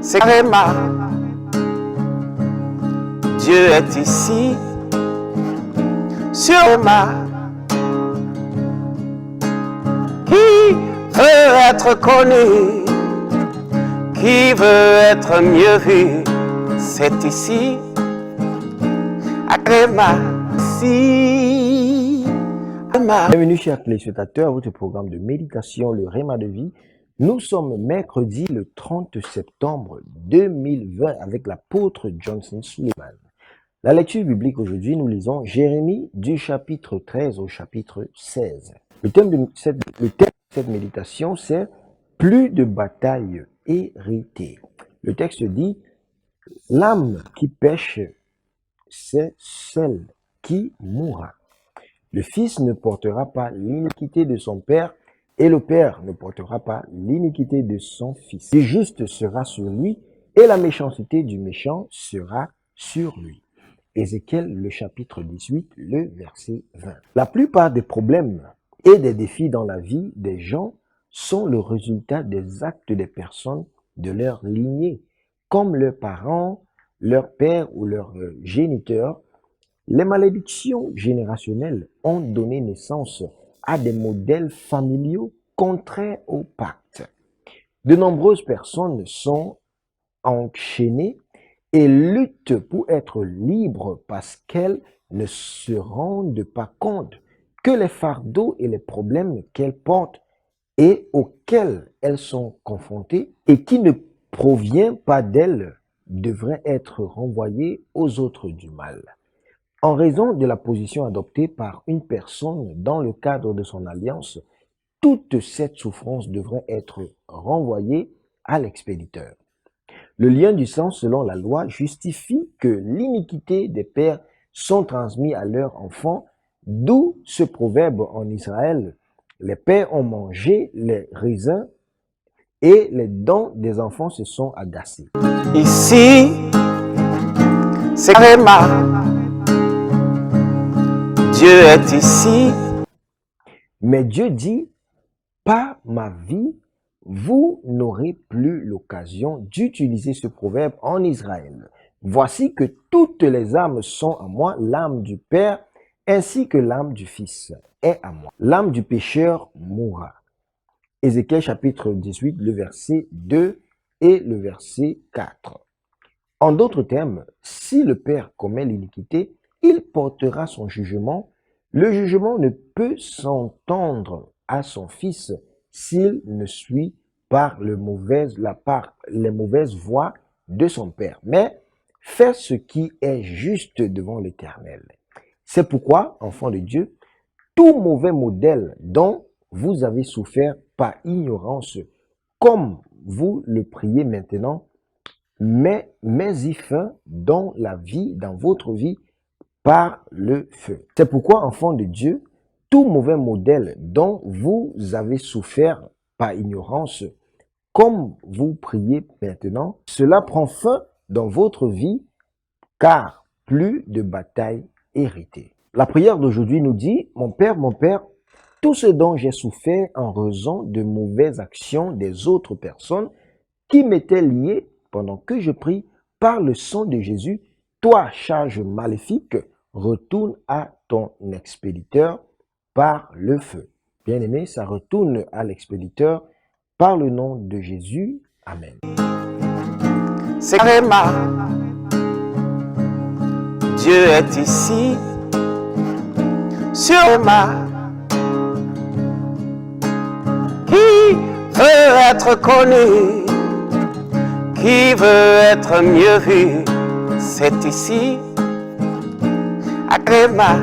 c'est Réma. Dieu est ici, sur Réma. Qui veut être connu, qui veut être mieux vu, c'est ici, à Réma. Bienvenue chers téléspectateurs à votre programme de méditation, le Réma de vie. Nous sommes mercredi le 30 septembre 2020 avec l'apôtre Johnson Suleiman. La lecture biblique aujourd'hui, nous lisons Jérémie du chapitre 13 au chapitre 16. Le thème de cette méditation, c'est « Plus de batailles héritées ». Le texte dit « L'âme qui pêche, c'est celle qui mourra. Le fils ne portera pas l'iniquité de son père, et le père ne portera pas l'iniquité de son fils. Le juste sera sur lui, et la méchanceté du méchant sera sur lui. » Ézéchiel, le chapitre 18, le verset 20. La plupart des problèmes et des défis dans la vie des gens sont le résultat des actes des personnes de leur lignée, comme leurs parents, leur père ou leurs géniteurs. Les malédictions générationnelles ont donné naissance à des modèles familiaux contraires au pacte. De nombreuses personnes sont enchaînées et luttent pour être libres parce qu'elles ne se rendent pas compte que les fardeaux et les problèmes qu'elles portent et auxquels elles sont confrontées et qui ne proviennent pas d'elles devraient être renvoyés aux autres du mal. En raison de la position adoptée par une personne dans le cadre de son alliance, toute cette souffrance devrait être renvoyée à l'expéditeur. Le lien du sang selon la loi justifie que l'iniquité des pères sont transmises à leurs enfants, d'où ce proverbe en Israël, les pères ont mangé les raisins et les dents des enfants se sont agacées. Ici, c'est Réma. Dieu est ici. Mais Dieu dit, par ma vie, vous n'aurez plus l'occasion d'utiliser ce proverbe en Israël. Voici que toutes les âmes sont à moi, l'âme du Père ainsi que l'âme du Fils est à moi. L'âme du pécheur mourra. Ézéchiel chapitre 18, le verset 2 et le verset 4. En d'autres termes, si le Père commet l'iniquité, il portera son jugement. Le jugement ne peut s'entendre à son Fils s'il ne suit par les mauvaises voies de son Père, mais faire ce qui est juste devant l'Éternel. C'est pourquoi, enfants de Dieu, tout mauvais modèle dont vous avez souffert par ignorance, comme vous le priez maintenant, mais-y fin dans votre vie, par le feu. C'est pourquoi, enfants de Dieu, tout mauvais modèle dont vous avez souffert par ignorance, comme vous priez maintenant, cela prend fin dans votre vie, car plus de batailles héritées. La prière d'aujourd'hui nous dit, mon Père, tout ce dont j'ai souffert en raison de mauvaises actions des autres personnes qui m'étaient liées pendant que je prie par le sang de Jésus, toi, charge maléfique, retourne à ton expéditeur par le feu. Bien-aimé, ça retourne à l'expéditeur par le nom de Jésus. Amen. C'est Réma. Dieu est ici, sur Réma. Qui veut être connu, qui veut être mieux vu, c'est ici, à Réma.